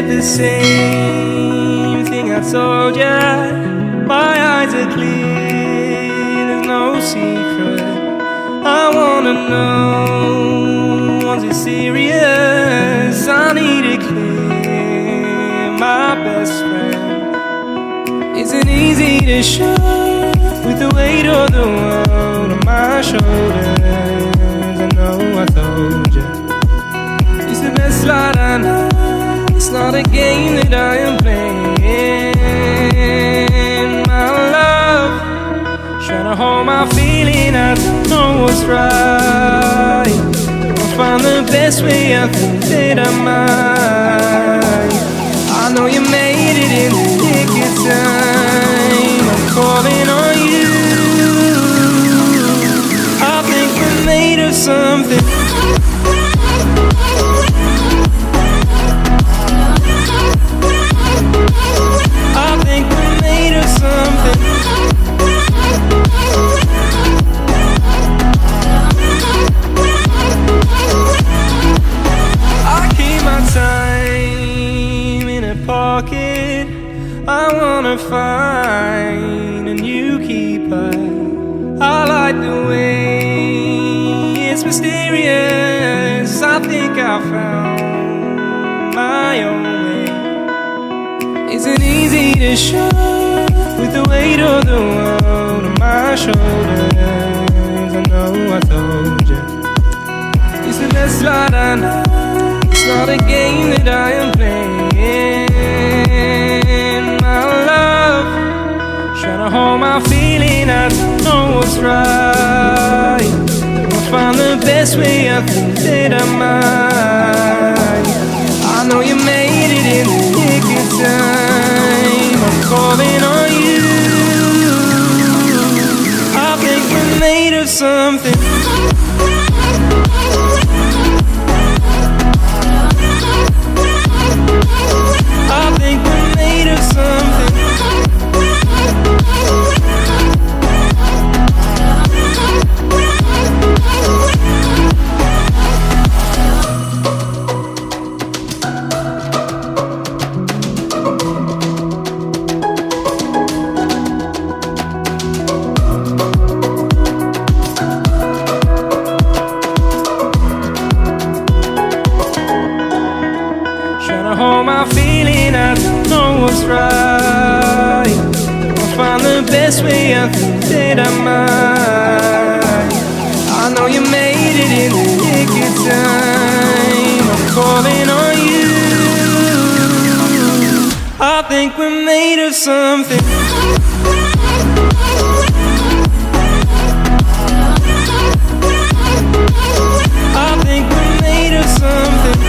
the same thing I told ya. My eyes are clear, there's no secret. I wanna know, was it serious? I need it clear, my best friend. Isn't easy to show with the weight of the world on my shoulders. I know I told you, it's the best light I know. It's not a game that I am playing. My love, trying to hold my feeling, I don't know what's right. I'll find the best way, I think that I might. I know you made it in the nick of time. I'm calling on you. I think we're made of something. I think we're made of something. I keep my time in a pocket. I wanna find a new keeper. I like the way it's mysterious. I think I found my own way. Isn't easy to show with the weight of the world on my shoulders. I know I told you, it's the best light I know. It's not a game that I am playing. My love, trying to hold my feeling, I don't know what's right. I'll find the best way, I think that I might. I know you made it in the nick of time. I'm calling on you. I think we're made of something. I think we're made of something. Hold my feeling, I don't know what's right. I'll find the best way, I think that I might. I know you made it in the nick of time. I'm calling on you. I think we're made of something. I think we're made of something.